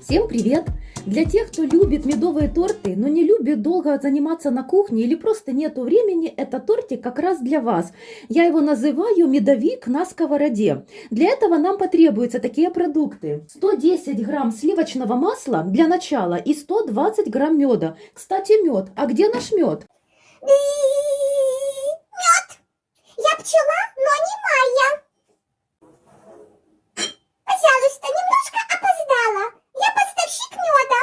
Всем привет! Для тех, кто любит медовые торты, но не любит долго заниматься на кухне или просто нету времени, это тортик как раз для вас. Я его называю медовик на сковороде. Для этого нам потребуются такие продукты. 110 грамм сливочного масла для начала и 120 грамм меда. Кстати, мед. А где наш мед? Мед. Я пчела, но не Майя. Пожалуйста, немножко опоздала. Я поставщик меда.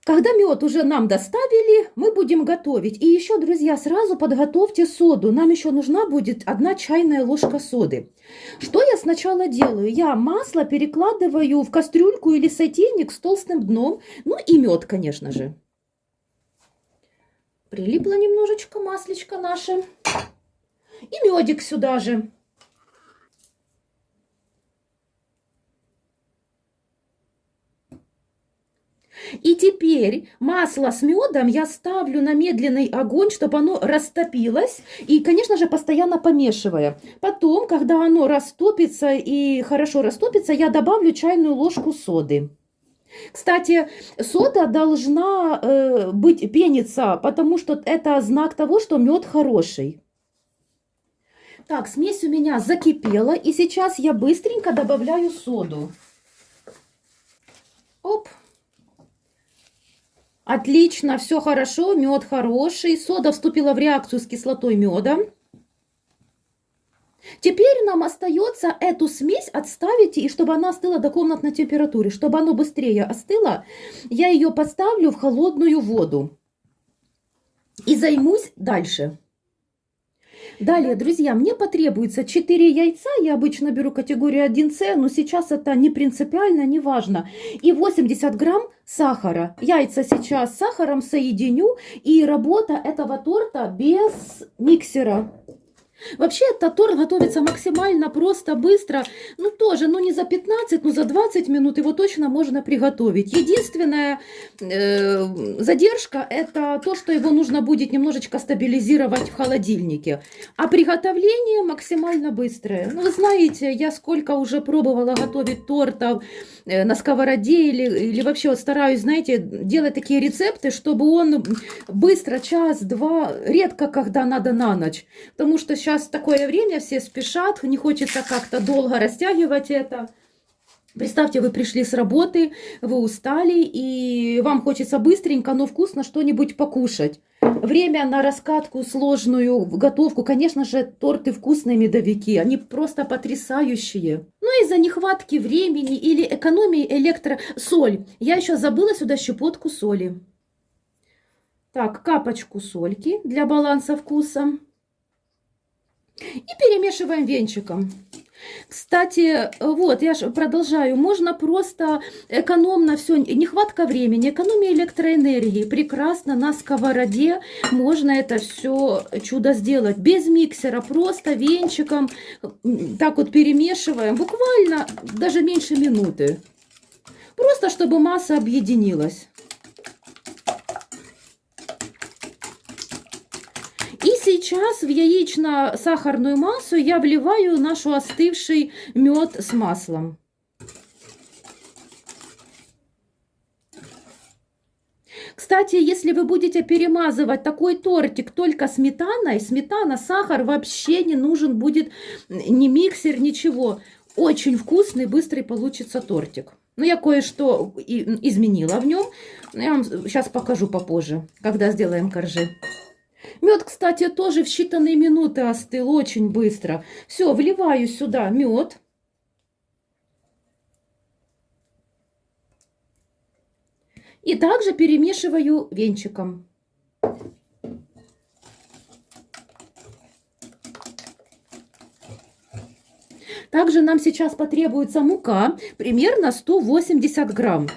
Когда мед уже нам доставили, мы будем готовить. И еще, друзья, сразу подготовьте соду. Нам еще нужна будет 1 чайная ложка соды. Что я сначала делаю? Я масло перекладываю в кастрюльку или сотейник с толстым дном. Ну и мед, конечно же. Прилипло немножечко маслечко наше. И медик сюда же. И теперь масло с медом я ставлю на медленный огонь, чтобы оно растопилось. И, конечно же, постоянно помешивая. Потом, когда оно растопится и хорошо растопится, я добавлю чайную ложку соды. Кстати, сода должна быть пениться, потому что это знак того, что мед хороший. Так, смесь у меня закипела, и сейчас я быстренько добавляю соду. Оп. Отлично, все хорошо, мед хороший. Сода вступила в реакцию с кислотой меда. Теперь нам остается эту смесь отставить, и чтобы она остыла до комнатной температуры. Чтобы она быстрее остыла, я ее поставлю в холодную воду. И займусь дальше. Далее, друзья, мне потребуется 4 яйца. Я обычно беру категорию 1С, но сейчас это не принципиально, не важно. И 80 грамм сахара. Яйца сейчас с сахаром соединю. И работа этого торта без миксера. Вообще, этот торт готовится максимально просто, быстро. Ну, тоже, ну, не за 15, но за 20 минут его точно можно приготовить. Единственная задержка – это то, что его нужно будет немножечко стабилизировать в холодильнике. А приготовление максимально быстрое. Ну, вы знаете, я сколько уже пробовала готовить тортов на сковороде или вообще вот стараюсь, знаете, делать такие рецепты, чтобы он быстро, час-два, редко когда надо на ночь. Потому что сейчас такое время, все спешат, не хочется как-то долго растягивать это. Представьте, вы пришли с работы, вы устали, и вам хочется быстренько, но вкусно что-нибудь покушать. Время на раскатку сложную, готовку, конечно же, торты вкусные медовики, они просто потрясающие. Но из-за нехватки времени или экономии соль. Я еще забыла сюда щепотку соли. Так, капочку сольки для баланса вкуса. И перемешиваем венчиком. Кстати, вот, я же продолжаю. Можно просто экономно все, нехватка времени, экономия электроэнергии. Прекрасно на сковороде можно это все чудо сделать. Без миксера, просто венчиком. Так вот перемешиваем. Буквально даже меньше минуты. Просто чтобы масса объединилась. Сейчас в яично-сахарную массу я вливаю наш остывший мед с маслом. Кстати, если вы будете перемазывать такой тортик только сметаной, сметана, сахар, вообще не нужен будет ни миксер, ничего. Очень вкусный, быстрый получится тортик. Но я кое-что изменила в нем. Я вам сейчас покажу попозже, когда сделаем коржи. Мед, кстати, тоже в считанные минуты остыл, очень быстро. Все, вливаю сюда мед. И также перемешиваю венчиком. Также нам сейчас потребуется мука, примерно 180 грамм.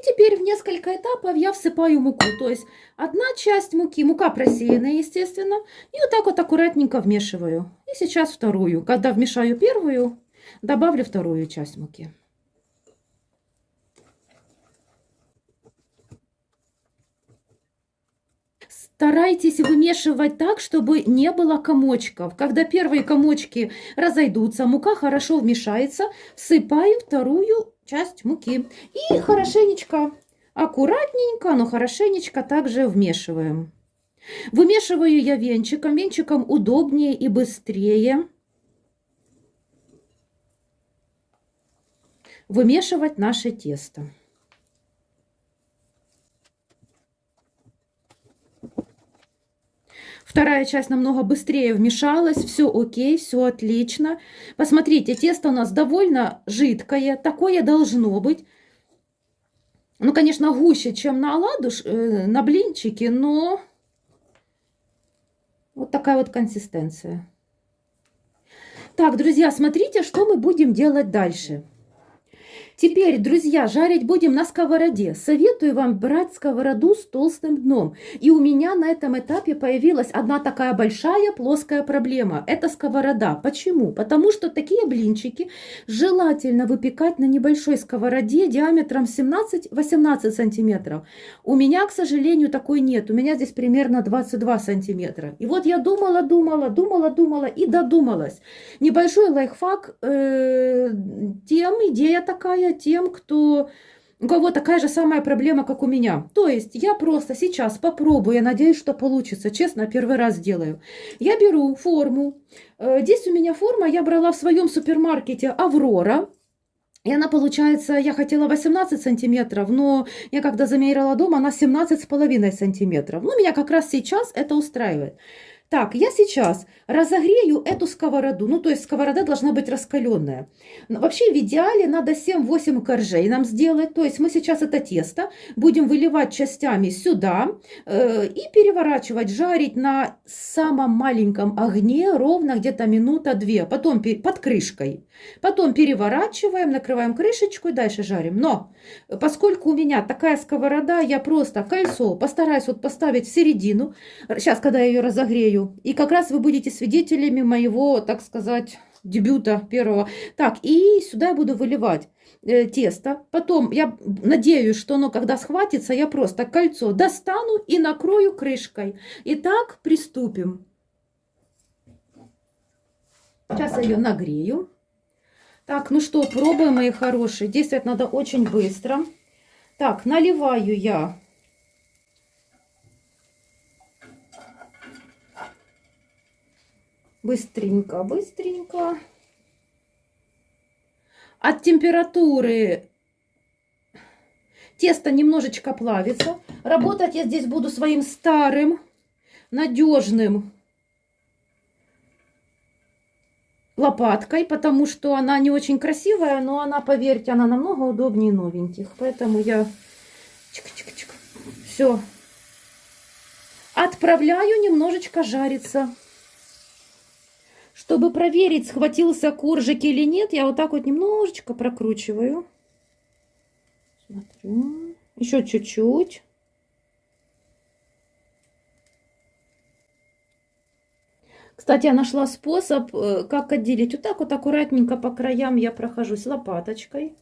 Теперь в несколько этапов я всыпаю муку. То есть 1 часть муки, мука просеянная, естественно, и вот так вот аккуратненько вмешиваю. И сейчас вторую. Когда вмешаю первую, добавлю вторую часть муки. Старайтесь вымешивать так, чтобы не было комочков. Когда первые комочки разойдутся, мука хорошо вмешается, всыпаем вторую часть муки. И хорошенечко, аккуратненько, но хорошенечко также вмешиваем. Вымешиваю я венчиком. Венчиком удобнее и быстрее вымешивать наше тесто. Вторая часть намного быстрее вмешалась, все окей, все отлично. Посмотрите, тесто у нас довольно жидкое, такое должно быть. Ну, конечно, гуще, чем на оладуш, на блинчики, но вот такая вот консистенция. Так, друзья, смотрите, что мы будем делать дальше. Теперь, друзья, жарить будем на сковороде. Советую вам брать сковороду с толстым дном. И у меня на этом этапе появилась одна такая большая плоская проблема. Это сковорода. Почему? Потому что такие блинчики желательно выпекать на небольшой сковороде диаметром 17-18 сантиметров. У меня, к сожалению, такой нет. У меня здесь примерно 22 сантиметра. И вот я думала и додумалась. Небольшой лайфхак, идея такая, тем, у кого такая же самая проблема, как у меня. То есть я просто сейчас попробую, я надеюсь, что получится. Честно, первый раз делаю. Я беру форму. Здесь у меня форма, я брала в своем супермаркете «Аврора». И она, получается, я хотела 18 сантиметров, но я когда замерила дома, она 17,5 сантиметров. Ну, меня как раз сейчас это устраивает. Так, я сейчас разогрею эту сковороду, ну то есть сковорода должна быть раскаленная. Вообще в идеале надо 7-8 коржей нам сделать, то есть мы сейчас это тесто будем выливать частями сюда и переворачивать, жарить на самом маленьком огне ровно где-то минута-две, потом под крышкой. Потом переворачиваем, накрываем крышечку и дальше жарим. Но поскольку у меня такая сковорода, я просто кольцо постараюсь вот поставить в середину, сейчас, когда я ее разогрею. И как раз вы будете свидетелями моего, так сказать, дебюта первого. Так, и сюда я буду выливать тесто. Потом я надеюсь, что оно, когда схватится, я просто кольцо достану и накрою крышкой. Итак, приступим. Сейчас я ее нагрею. Так, ну что, пробуем, мои хорошие. Действовать надо очень быстро. Так, наливаю я быстренько. От температуры тесто немножечко плавится. Работать я здесь буду своим старым, надежным лопаткой, потому что она не очень красивая, но она, поверьте, она намного удобнее новеньких. Поэтому я чик-чик-чик. Все. Отправляю немножечко жариться. Чтобы проверить, схватился коржик или нет, я вот так вот немножечко прокручиваю. Смотрю. Еще чуть-чуть. Кстати, я нашла способ, как отделить. Вот так вот аккуратненько по краям я прохожусь лопаточкой.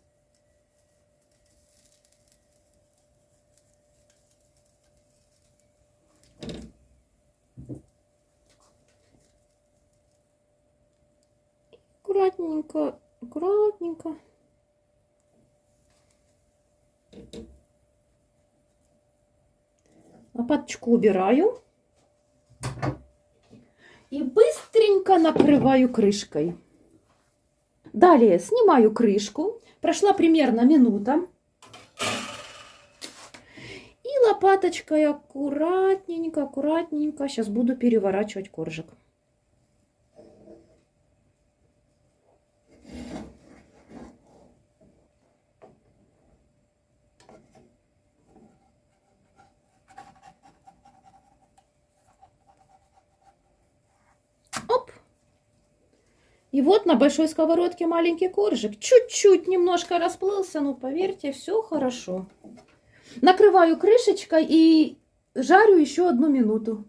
Аккуратненько, аккуратненько. Лопаточку убираю. И быстренько накрываю крышкой. Далее снимаю крышку. Прошла примерно минута. И лопаточкой аккуратненько, аккуратненько. Сейчас буду переворачивать коржик. Оп! И вот на большой сковородке маленький коржик. Чуть-чуть немножко расплылся, но поверьте, все хорошо. Накрываю крышечкой и жарю еще 1 минуту.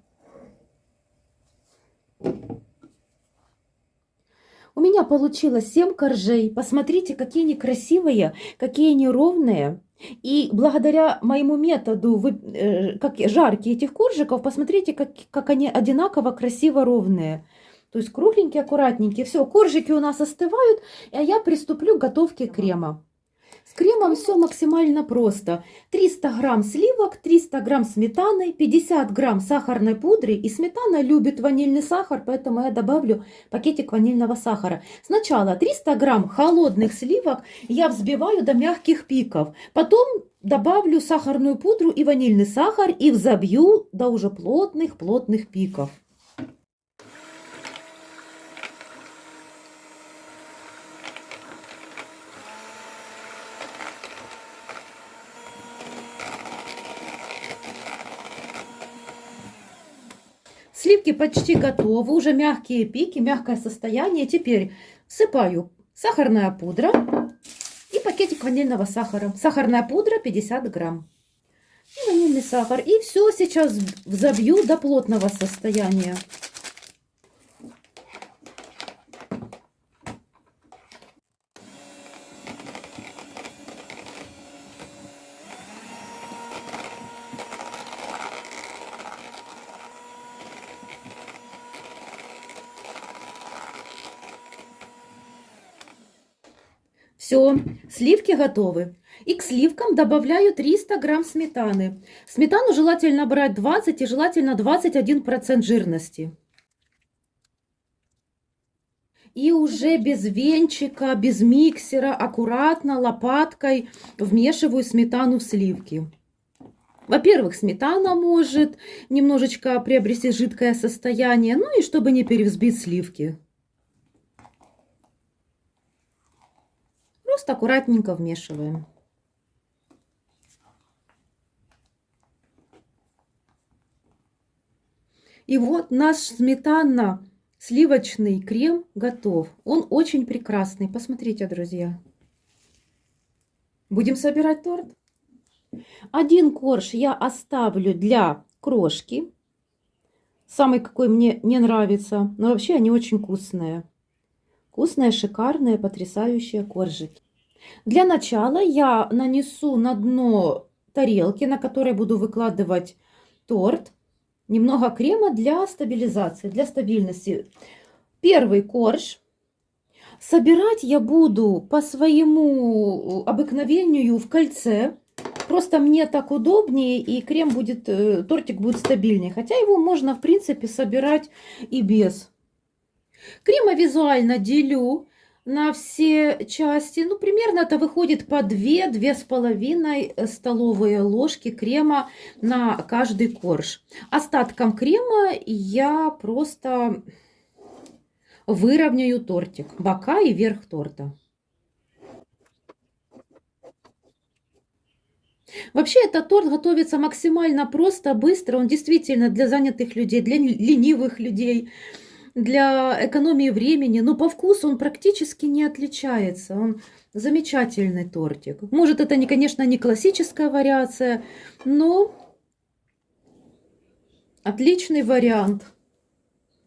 У меня получилось 7 коржей. Посмотрите, какие они красивые, какие они ровные. И благодаря моему методу как жарки этих коржиков, посмотрите, как они одинаково красиво ровные. То есть кругленькие, аккуратненькие. Все, коржики у нас остывают, а я приступлю к готовке крема. С кремом все максимально просто. 300 грамм сливок, 300 грамм сметаны, 50 грамм сахарной пудры. И сметана любит ванильный сахар, поэтому я добавлю пакетик ванильного сахара. Сначала 300 грамм холодных сливок я взбиваю до мягких пиков. Потом добавлю сахарную пудру и ванильный сахар и взобью до уже плотных пиков. Сливки почти готовы, уже мягкие пики, мягкое состояние. Теперь всыпаю сахарная пудра и пакетик ванильного сахара. Сахарная пудра 50 грамм. И ванильный сахар. И все сейчас взобью до плотного состояния. Все, сливки готовы. И к сливкам добавляю 300 грамм сметаны. Сметану желательно брать 20 и желательно 21% жирности. И уже без венчика, без миксера, аккуратно лопаткой вмешиваю сметану в сливки. Во-первых, сметана может немножечко приобрести жидкое состояние, ну и чтобы не перевзбить сливки. Просто аккуратненько вмешиваем. И вот наш сметанно-сливочный крем готов. Он очень прекрасный. Посмотрите, друзья. Будем собирать торт. Один корж я оставлю для крошки. Самый, какой мне не нравится. Но вообще они очень вкусные. Вкусные, шикарные, потрясающие коржики. Для начала я нанесу на дно тарелки, на которой буду выкладывать торт, немного крема для стабилизации, для стабильности. Первый корж. Собирать я буду по своему обыкновению в кольце. Просто мне так удобнее, и крем будет, тортик будет стабильнее. Хотя его можно, в принципе, собирать и без. Крема визуально делю на все части. Ну, примерно это выходит по 2-2,5 столовые ложки крема на каждый корж. Остатком крема я просто выровняю тортик, бока и верх торта. Вообще этот торт готовится максимально просто, быстро. Он действительно для занятых людей, для ленивых людей, для экономии времени. Но по вкусу он практически не отличается. Он замечательный тортик. Может, это, конечно, не классическая вариация, но отличный вариант.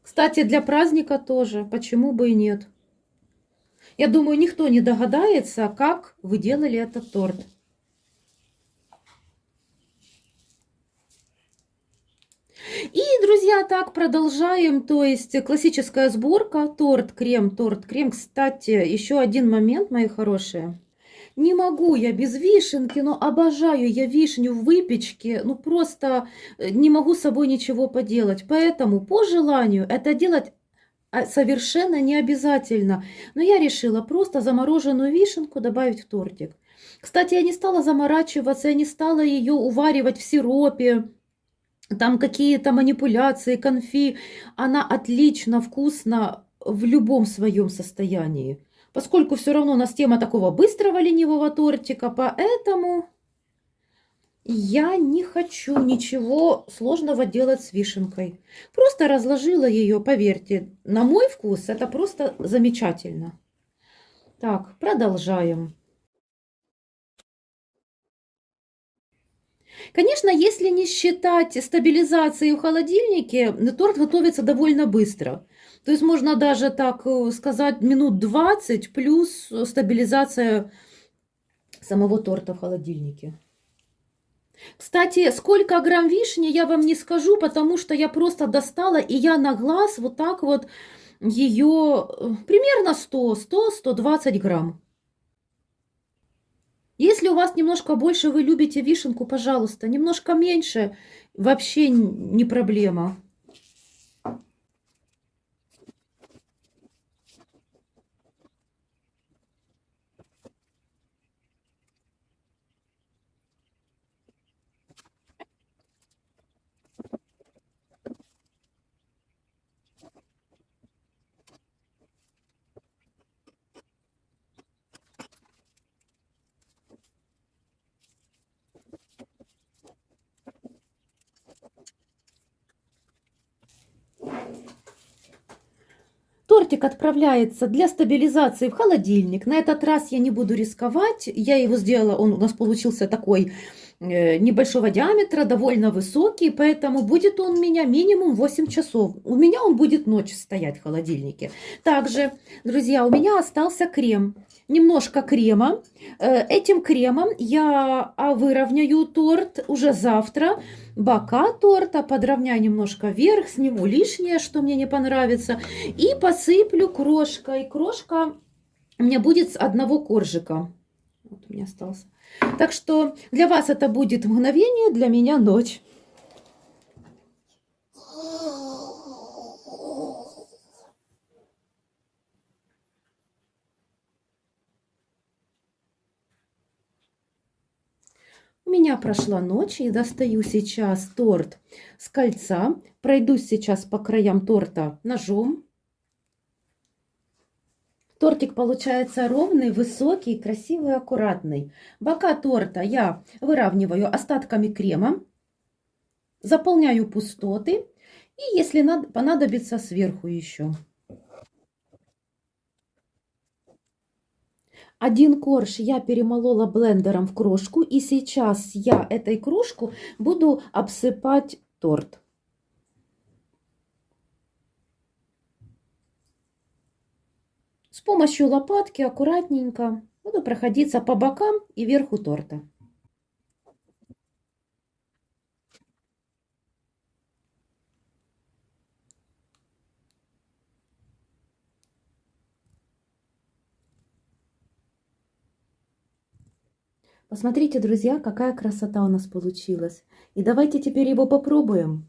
Кстати, для праздника тоже. Почему бы и нет? Я думаю, никто не догадается, как вы делали этот торт. И, друзья, так продолжаем. То есть классическая сборка. Торт, крем, торт, крем. Кстати, еще один момент, мои хорошие. Не могу я без вишенки, но обожаю я вишню в выпечке. Ну, просто не могу с собой ничего поделать. Поэтому, по желанию, это делать совершенно не обязательно. Но я решила просто замороженную вишенку добавить в тортик. Кстати, я не стала заморачиваться, я не стала ее уваривать в сиропе. Там какие-то манипуляции, конфи. Она отлично, вкусно в любом своем состоянии. Поскольку все равно у нас тема такого быстрого ленивого тортика, поэтому я не хочу ничего сложного делать с вишенкой. Просто разложила ее, поверьте, на мой вкус это просто замечательно. Так, продолжаем. Конечно, если не считать стабилизации в холодильнике, торт готовится довольно быстро. То есть можно даже так сказать минут 20 плюс стабилизация самого торта в холодильнике. Кстати, сколько грамм вишни, я вам не скажу, потому что я просто достала, и я на глаз вот так вот ее примерно 100-120 грамм. Если у вас немножко больше, вы любите вишенку, пожалуйста, немножко меньше, вообще не проблема. Тортик отправляется для стабилизации в холодильник. На этот раз я не буду рисковать. Я его сделала, он у нас получился такой небольшого диаметра, довольно высокий, поэтому будет он у меня минимум 8 часов. У меня он будет ночь стоять в холодильнике. Также, друзья, у меня остался крем. Немножко крема. Этим кремом я выровняю торт уже завтра. Бока торта подровняю немножко вверх, сниму лишнее, что мне не понравится, и посыплю крошкой. Крошка у меня будет с одного коржика. Вот у меня остался. Так что для вас это будет мгновение, для меня ночь. У меня прошла ночь, и достаю сейчас торт с кольца. Пройдусь сейчас по краям торта ножом. Тортик получается ровный, высокий, красивый, аккуратный. Бока торта я выравниваю остатками крема. Заполняю пустоты. И если понадобится, сверху еще. Один корж я перемолола блендером в крошку, и сейчас я этой крошку буду обсыпать торт. С помощью лопатки аккуратненько буду проходиться по бокам и верху торта. Посмотрите, друзья, какая красота у нас получилась. И давайте теперь его попробуем.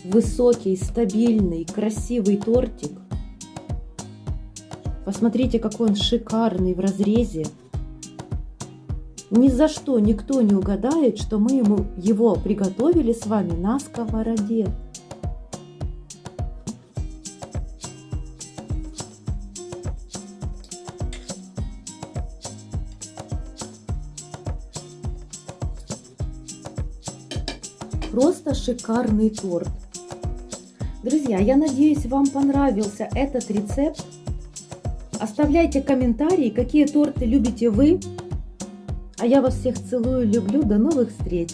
Высокий, стабильный, красивый тортик. Посмотрите, какой он шикарный в разрезе. Ни за что никто не угадает, что мы его приготовили с вами на сковороде. Просто шикарный торт. Друзья, я надеюсь, вам понравился этот рецепт. Оставляйте комментарии, какие торты любите вы. А я вас всех целую, люблю. До новых встреч!